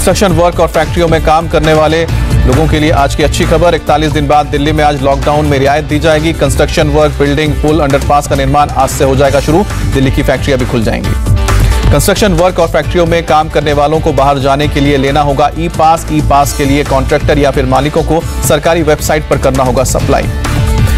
Construction work और फैक्ट्रियों में काम करने वाले लोगों के लिए आज की अच्छी खबर। 41 दिन बाद दिल्ली में आज लॉकडाउन में रियायत दी जाएगी। कंस्ट्रक्शन वर्क, बिल्डिंग, पुल, अंडरपास का निर्माण आज से हो जाएगा शुरू। दिल्ली की फैक्ट्रियां भी खुल जाएंगी। कंस्ट्रक्शन वर्क और फैक्ट्रियों में काम करने वालों को बाहर जाने के लिए लेना होगा ई पास। ई पास के लिए कॉन्ट्रैक्टर या फिर मालिकों को सरकारी वेबसाइट पर करना होगा सप्लाई।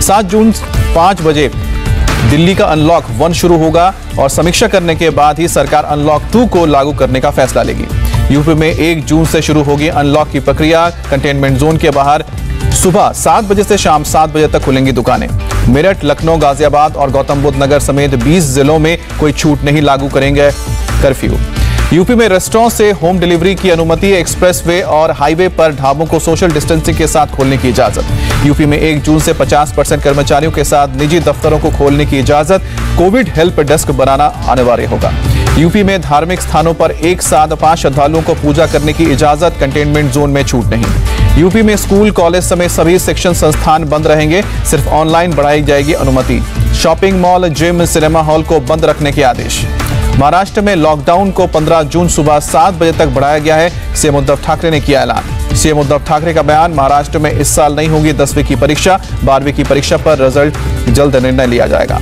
7 जून 5 बजे दिल्ली का अनलॉक 1 शुरू होगा और समीक्षा करने के बाद ही सरकार अनलॉक 2 को लागू करने का फैसला लेगी। यूपी में 1 जून से शुरू होगी अनलॉक की प्रक्रिया। कंटेनमेंट जोन के बाहर सुबह 7 बजे से शाम 7 बजे तक खुलेंगी दुकानें। मेरठ, लखनऊ, गाजियाबाद और गौतम बुद्ध नगर समेत 20 जिलों में कोई छूट नहीं, लागू करेंगे कर्फ्यू। यूपी में रेस्टोरेंट से होम डिलीवरी की अनुमति। एक्सप्रेसवे और हाईवे पर ढाबों को सोशल डिस्टेंसिंग के साथ खोलने की इजाजत। यूपी में 1 जून से 50% कर्मचारियों के साथ निजी दफ्तरों को खोलने की इजाजत। कोविड हेल्प डेस्क बनाना अनिवार्य होगा। यूपी में धार्मिक स्थानों पर एक साथ 5 श्रद्धालुओं को पूजा करने की इजाजत। कंटेनमेंट जोन में छूट नहीं। यूपी में स्कूल, कॉलेज समेत सभी शिक्षण संस्थान बंद रहेंगे। सिर्फ ऑनलाइन बढ़ाई जाएगी अनुमति। Shopping mall, gym, cinema hall को बंद रखने के आदेश। महाराष्ट्र में लॉकडाउन को 15 जून सुबह 7 बजे तक बढ़ाया गया है। सीएम उद्धव ठाकरे ने किया ऐलान। सीएम उद्धव ठाकरे का बयान, महाराष्ट्र में इस साल नहीं होगी 10वीं की परीक्षा। 12वीं की परीक्षा पर रिजल्ट जल्द निर्णय लिया जाएगा।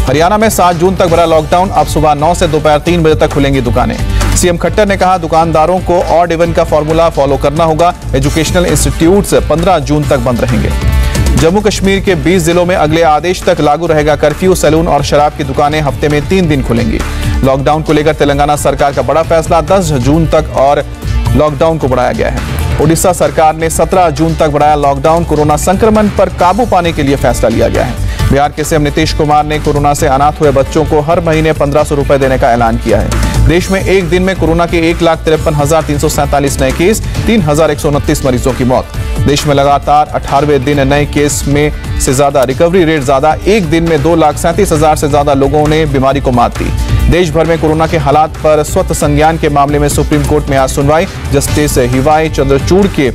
हरियाणा में 7 जून तक बढ़ा लॉकडाउन। अब सुबह 9 से दोपहर 3 बजे तक खुलेंगी दुकानें। सीएम खट्टर ने कहा, दुकानदारों को ऑड इवन का फॉर्मूला फॉलो करना होगा। एजुकेशनल इंस्टीट्यूट्स 15 जून तक बंद रहेंगे। जम्मू कश्मीर के 20 जिलों में अगले आदेश तक लागू रहेगा कर्फ्यू। सैलून और शराब की दुकानें हफ्ते में 3 दिन खुलेंगी। लॉकडाउन को लेकर तेलंगाना सरकार का बड़ा फैसला। 10 जून तक और लॉकडाउन को बढ़ाया गया है। ओडिशा सरकार ने 17 जून तक बढ़ाया लॉकडाउन। कोरोना संक्रमण पर काबू पाने के लिए फैसला लिया गया है। बिहार के सीएम नीतीश कुमार ने कोरोना से अनाथ हुए बच्चों को हर महीने 1500 रुपए देने का ऐलान किया है। देश में एक दिन में कोरोना के 1,53,347 नए केस, 3,129 मरीजों की मौत। देश में लगातार 18वें दिन नए केस में से ज्यादा, रिकवरी रेट ज्यादा। एक दिन में 2,37,000 से ज्यादा लोगों ने बीमारी को मात दी। देश भर में कोरोना के हालात पर स्वतः संज्ञान के मामले में सुप्रीम कोर्ट में आज सुनवाई। जस्टिस हिवाई चंद्रचूड़ के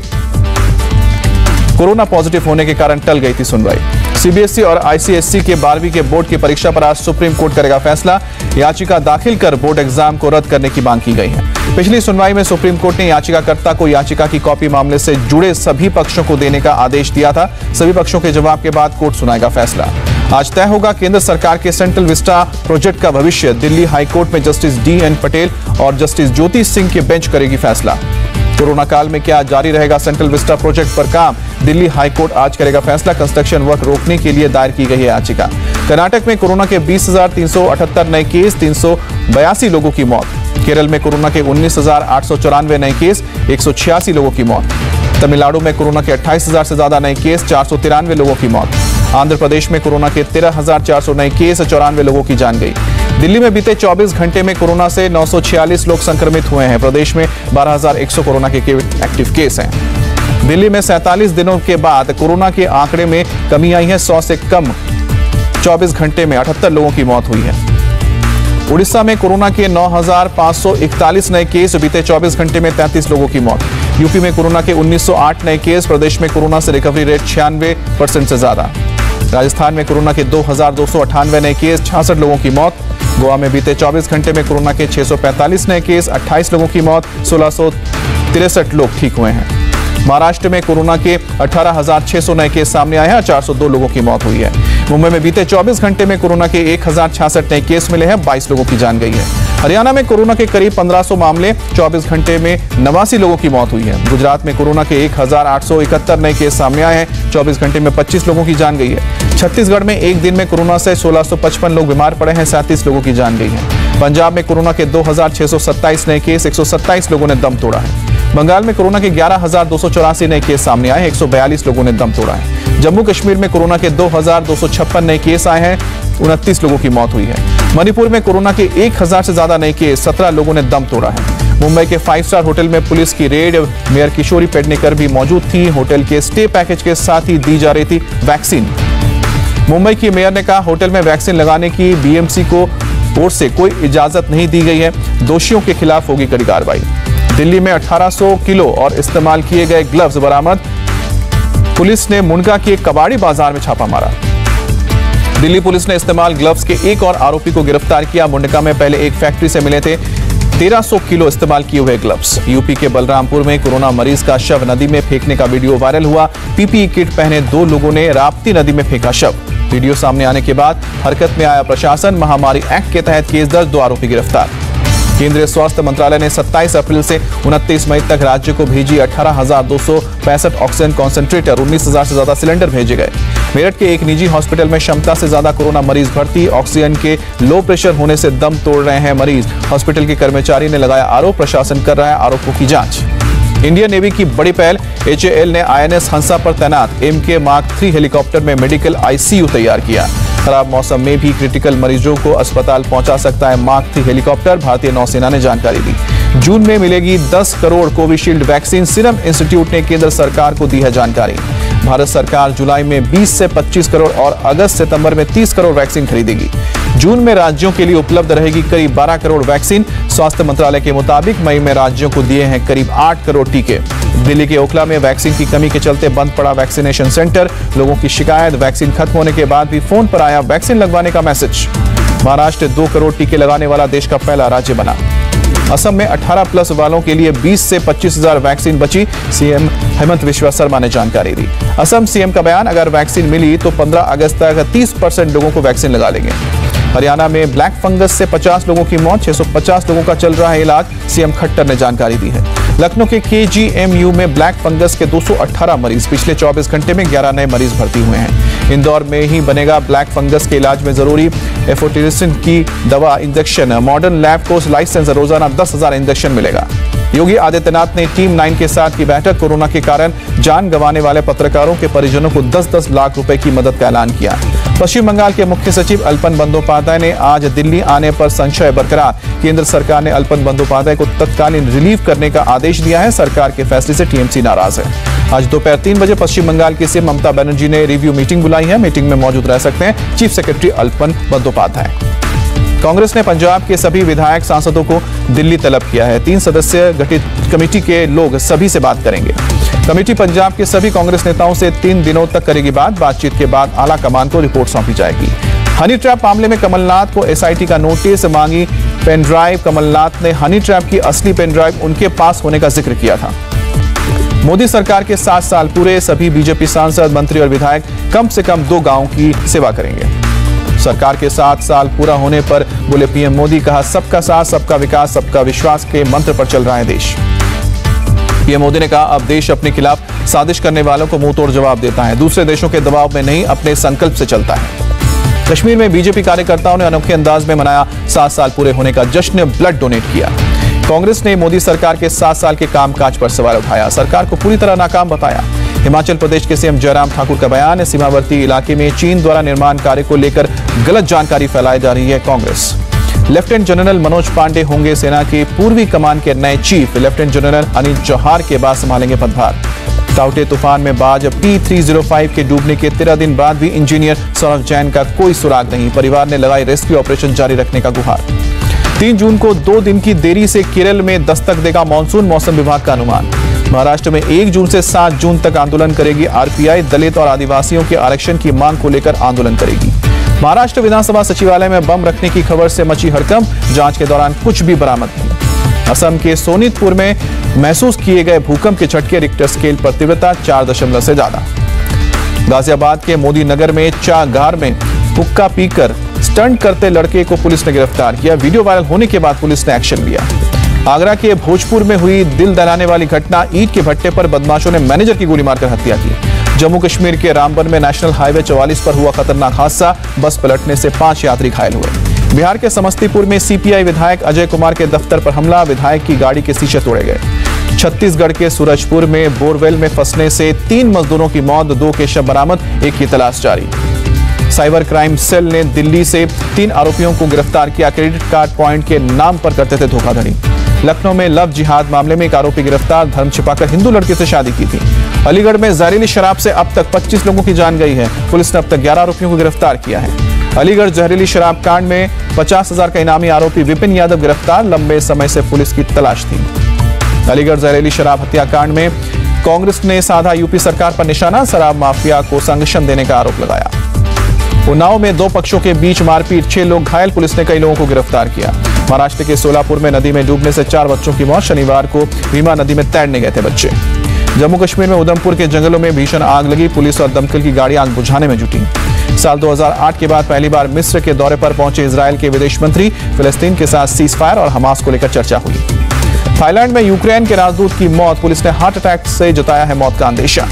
कोरोना पॉजिटिव होने के कारण टल गई थी सुनवाई। सीबीएसई और आईसीएसई के 12वीं के बोर्ड की परीक्षा पर आज सुप्रीम कोर्ट करेगा फैसला। याचिका दाखिल कर बोर्ड एग्जाम को रद्द करने की मांग की गई है। पिछली सुनवाई में सुप्रीम कोर्ट ने याचिकाकर्ता को याचिका की कॉपी मामले से जुड़े सभी पक्षों को देने का आदेश दिया था। सभी पक्षों के जवाब के बाद कोर्ट सुनाएगा फैसला। आज तय होगा केंद्र सरकार के सेंट्रल विस्टा प्रोजेक्ट का भविष्य। दिल्ली हाईकोर्ट में जस्टिस DN पटेल और जस्टिस ज्योति सिंह की बेंच करेगी फैसला। कोरोना काल में क्या जारी रहेगा सेंट्रल विस्टा प्रोजेक्ट पर काम? दिल्ली हाईकोर्ट आज करेगा फैसला। कंस्ट्रक्शन वर्क रोकने के लिए दायर की गई है याचिका। कर्नाटक में कोरोना के 20,378 नए केस, 382 लोगों की मौत। केरल में कोरोना के 19,894 नए केस, 186 लोगों की मौत। तमिलनाडु में कोरोना के 28,000 से ज्यादा नए केस, 493 लोगों की मौत। आंध्र प्रदेश में कोरोना के 13,400 नए केस, 94 लोगों की जान गई। दिल्ली में बीते 24 घंटे में कोरोना से 946 लोग संक्रमित हुए हैं। प्रदेश में 12,100 कोरोना के एक्टिव केस हैं। दिल्ली में 47 दिनों के बाद कोरोना के आंकड़े में कमी आई है। 100 से कम 24 घंटे में 78 लोगों की मौत हुई है। उड़ीसा में कोरोना के 9,541 नए केस, बीते 24 घंटे में 33 लोगों की मौत। यूपी में कोरोना के 1908 नए केस। प्रदेश में कोरोना से रिकवरी रेट 96% से ज्यादा। राजस्थान में कोरोना के 2,298 नए केस, 66 लोगों की मौत। गोवा में बीते 24 घंटे में कोरोना के 645 नए केस, 28 लोगों की मौत। 1663 लोग ठीक हुए हैं। महाराष्ट्र में कोरोना के 18,600 नए केस सामने आए हैं, 402 लोगों की मौत हुई है। मुंबई में बीते 24 घंटे में कोरोना के 1,066 नए केस मिले हैं, 22 लोगों की जान गई है। हरियाणा में कोरोना के करीब 1500 मामले, 24 घंटे में 89 लोगों की मौत हुई है। गुजरात में कोरोना के 1,871 नए केस सामने आए हैं, 24 घंटे में 25 लोगों की जान गई है। छत्तीसगढ़ में एक दिन में कोरोना से 1655 लोग बीमार पड़े हैं, 37 लोगों की जान गई है। पंजाब में कोरोना के 2,627 नए केस, 127 लोगों ने दम तोड़ा है। बंगाल में कोरोना के 11,284 नए केस सामने आए हैं, 142 लोगों ने दम तोड़ा है। जम्मू कश्मीर में कोरोना के 2,256 नए केस आए हैं, 29 लोगों की मौत हुई है। मणिपुर में कोरोना के 1,000 से ज्यादा नए केस, 17 लोगों ने दम तोड़ा है। मुंबई के 5 स्टार होटल में पुलिस की रेड, मेयर किशोरी पेडनेकर भी मौजूद थी। होटल के स्टे पैकेज के साथ ही दी जा रही थी वैक्सीन। मुंबई की मेयर ने कहा, होटल में वैक्सीन लगाने की बीएमसी को ओर से कोई इजाजत नहीं दी गई है। दोषियों के खिलाफ होगी कड़ी कार्रवाई। दिल्ली में 1800 किलो और इस्तेमाल किए गए ग्लव्स बरामद। पुलिस ने मुंडका के कबाड़ी बाजार में छापा मारा। दिल्ली पुलिस ने इस्तेमाल ग्लव्स के एक और आरोपी को गिरफ्तार किया। मुंडका में पहले एक फैक्ट्री से मिले थे 1300 किलो इस्तेमाल किए हुए ग्लव्स। यूपी के बलरामपुर में कोरोना मरीज का शव नदी में फेंकने का वीडियो वायरल हुआ। पीपीई किट पहने 2 लोगों ने राप्ती नदी में फेंका शव। वीडियो सामने आने के बाद हरकत में आया प्रशासन। महामारी एक्ट के तहत केस दर्ज, 2 आरोपी गिरफ्तार। केंद्रीय स्वास्थ्य मंत्रालय ने 27 अप्रैल से 29 मई तक राज्य को भेजी 18,265 ऑक्सीजन कॉन्सेंट्रेटर। 19,000 से ज्यादा सिलेंडर भेजे गए। मेरठ के एक निजी हॉस्पिटल में क्षमता से ज्यादा कोरोना मरीज भर्ती। ऑक्सीजन के लो प्रेशर होने से दम तोड़ रहे हैं मरीज। हॉस्पिटल के कर्मचारी ने लगाया आरोप। प्रशासन कर रहा है आरोपों की जांच। इंडियन नेवी की बड़ी पहल। HAL ने INS हंसा पर तैनात MK Mark 3 हेलीकॉप्टर में मेडिकल ICU तैयार किया। खराब मौसम में भी क्रिटिकल मरीजों को अस्पताल पहुंचा सकता है Mark 3 हेलीकॉप्टर। भारतीय नौसेना ने जानकारी दी। जून में मिलेगी 10 crore Covishield vaccine. Serum institute ने केंद्र सरकार को दी है जानकारी। भारत सरकार जुलाई में 20 से 25 करोड़ और अगस्त सितंबर में 30 करोड़ वैक्सीन खरीदेगी। जून में राज्यों के लिए उपलब्ध रहेगी करीब 12 करोड़ वैक्सीन। स्वास्थ्य मंत्रालय के मुताबिक मई में राज्यों को दिए हैं करीब 8 करोड़ टीके। दिल्ली के ओखला में वैक्सीन की कमी के चलते बंद पड़ा वैक्सीनेशन सेंटर। लोगों की शिकायत। वैक्सीन खत्म होने के बाद भी फोन पर आया वैक्सीन लगवाने का मैसेज। महाराष्ट्र 2 करोड़ टीके लगाने वाला देश का पहला राज्य बना। असम में 18+ वालों के लिए 20 से 25,000 वैक्सीन बची। सीएम हेमंत बिस्वा शर्मा ने जानकारी दी। असम सीएम का बयान, अगर वैक्सीन मिली तो 15 अगस्त तक 30% लोगों को वैक्सीन लगा लेंगे। हरियाणा में ब्लैक फंगस से 50 लोगों की मौत। 650 लोगों का चल रहा है इलाज। सीएम खट्टर ने जानकारी दी है। लखनऊ के KGMU में ब्लैक फंगस के 218 मरीज। पिछले 24 घंटे में 11 नए मरीज भर्ती हुए हैं। इंदौर में ही बनेगा ब्लैक फंगस के इलाज में जरूरी एफोटेरिसिन की दवा इंजेक्शन। मॉडर्न लैब को लाइसेंस। रोजाना 10,000 इंजेक्शन मिलेगा। योगी आदित्यनाथ ने टीम 9 के साथ की बैठक। कोरोना के कारण जान गंवाने वाले पत्रकारों के परिजनों को 10-10 लाख रुपए की मदद का ऐलान किया। पश्चिम बंगाल के मुख्य सचिव अल्पन बंदोपाध्याय ने आज दिल्ली आने पर संशय बरकरार। केंद्र सरकार ने अल्पन बंदोपाध्याय को तत्कालीन रिलीव करने का आदेश दिया है। सरकार के फैसले से टीएमसी नाराज है। आज दोपहर 3 बजे पश्चिम बंगाल की सीएम ममता बनर्जी ने रिव्यू मीटिंग बुलाई है। मीटिंग में मौजूद रह सकते हैं चीफ सेक्रेटरी अल्पन बंदोपाध्याय। कांग्रेस ने पंजाब के सभी विधायक सांसदों को दिल्ली तलब किया है। 3 सदस्य गठित कमेटी के लोग सभी से बात करेंगे। कमेटी पंजाब के सभी कांग्रेस नेताओं से 3 दिनों तक करेगी बातचीत के बाद आला कमान को रिपोर्ट सौंपी जाएगी। हनी ट्रैप मामले में कमलनाथ को SIT का नोटिस। मांगी पेन ड्राइव। कमलनाथ ने हनी ट्रैप की असली पेन ड्राइव उनके पास होने का जिक्र किया था। मोदी सरकार के 7 साल पूरे। सभी बीजेपी सांसद, मंत्री और विधायक कम से कम 2 गांवों की सेवा करेंगे। सरकार के 7 साल पूरा होने पर बोले पीएम मोदी, कहा सबका साथ, सबका विकास, सबका विश्वास के मंत्र पर चल रहा है देश। पीएम मोदी ने कहा अब देश अपने खिलाफ साजिश करने वालों को मुंहतोड़ जवाब देता है। दूसरे देशों के दबाव में नहीं, अपने संकल्प से चलता है। कश्मीर में बीजेपी कार्यकर्ताओं ने अनोखे अंदाज में मनाया 7 साल पूरे होने का जश्न। ब्लड डोनेट किया। कांग्रेस ने मोदी सरकार के 7 साल के कामकाज पर सवाल उठाया। सरकार को पूरी तरह नाकाम बताया। हिमाचल प्रदेश के सीएम जयराम ठाकुर का बयान। सीमावर्ती इलाके में चीन द्वारा निर्माण कार्य को लेकर गलत जानकारी फैलाई जा रही है कांग्रेस। लेफ्टिनेंट जनरल मनोज पांडे होंगे सेना के पूर्वी कमान के नए चीफ। लेफ्टिनेंट जनरल अनिल जौहर के बाद संभालेंगे पदभार। ताउते तूफान में बाज P305 के डूबने के 13 दिन बाद भी इंजीनियर सौरभ जैन का कोई सुराग नहीं। परिवार ने लगाई रेस्क्यू ऑपरेशन जारी रखने का गुहार। 3 जून को 2 दिन की देरी से केरल में दस्तक देगा मानसून। मौसम विभाग का अनुमान। महाराष्ट्र में 1 जून से 7 जून तक आंदोलन करेगी RPI। दलित और आदिवासियों के आरक्षण की मांग को लेकर आंदोलन करेगी। महाराष्ट्र विधानसभा सचिवालय में बम रखने की खबर से मची हड़कंप। जांच के दौरान कुछ भी बरामद नहीं। असम के सोनितपुर में महसूस किए गए भूकंप के झटके। रिक्टर स्केल पर तीव्रता 4 से ज्यादा। गाजियाबाद के मोदी नगर में चागार में हुक्का पीकर स्टंट करते लड़के को पुलिस ने गिरफ्तार किया। वीडियो वायरल होने के बाद पुलिस ने एक्शन लिया। आगरा के भोजपुर में हुई दिल दहलाने वाली घटना। ईंट के भट्टे पर बदमाशों ने मैनेजर की गोली मारकर हत्या की। जम्मू कश्मीर के रामबन में नेशनल हाईवे 44 पर हुआ खतरनाक हादसा। बस पलटने से 5 यात्री घायल हुए। बिहार के समस्तीपुर में CPI विधायक अजय कुमार के दफ्तर पर हमला। विधायक की गाड़ी के शीशे तोड़े गए। छत्तीसगढ़ के सूरजपुर में बोरवेल में फंसने से 3 मजदूरों की मौत। 2 के शव बरामद। 1 की तलाश जारी। साइबर क्राइम सेल ने दिल्ली से 3 आरोपियों को गिरफ्तार किया। क्रेडिट कार्ड पॉइंट के नाम पर करते थे धोखाधड़ी। लखनऊ में लव जिहाद मामले में एक आरोपी गिरफ्तार। धर्म छिपाकर हिंदू लड़की से शादी की थी। अलीगढ़ में जहरीली शराब से अब तक 25 लोगों की जान गई है। पुलिस ने अब तक 11 आरोपियों को गिरफ्तार किया है। अलीगढ़ जहरीली शराब कांड में 50,000 का इनामी आरोपी विपिन यादव गिरफ्तार। लंबे समय से पुलिस की तलाश थी। अलीगढ़ जहरीली शराब हत्याकांड में कांग्रेस ने साधा यूपी सरकार पर निशाना। शराब माफिया को संरक्षण देने का आरोप लगाया। उन्नाव में 2 पक्षों के बीच मारपीट। 6 लोग घायल। पुलिस ने कई लोगों को गिरफ्तार किया। महाराष्ट्र के सोलापुर में नदी में डूबने से 4 बच्चों की मौत। शनिवार को भीमा नदी में तैरने गए थे बच्चे। जम्मू कश्मीर में उधमपुर के जंगलों में भीषण आग लगी। पुलिस और दमकल की गाड़ी आग बुझाने में जुटी। साल 2008 के बाद पहली बार मिस्र के दौरे पर पहुंचे इजरायल के विदेश मंत्री। फिलिस्तीन के साथ सीज फायर और हमास को लेकर चर्चा हुई। थाईलैंड में यूक्रेन के राजदूत की मौत। पुलिस ने हार्ट अटैक से जताया है मौत का अंदेशा।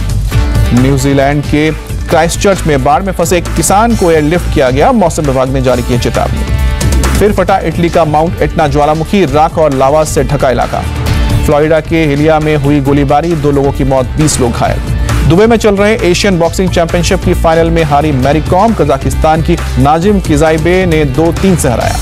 न्यूजीलैंड के क्राइस्टचर्च में बाढ़ में फंसे एक किसान को एयरलिफ्ट किया गया। मौसम विभाग ने जारी की चेतावनी। फिर फटा इटली का माउंट एटना ज्वालामुखी। राख और लावा से ढका इलाका। फ्लोरिडा के हिलिया में हुई गोलीबारी। 2 लोगों की मौत, 20 लोग घायल। दुबई में चल रहे एशियन बॉक्सिंग चैंपियनशिप की फाइनल में हारी मैरी कॉम। कजाकिस्तान की नाजिम किजाइबे ने 2-3 से हराया।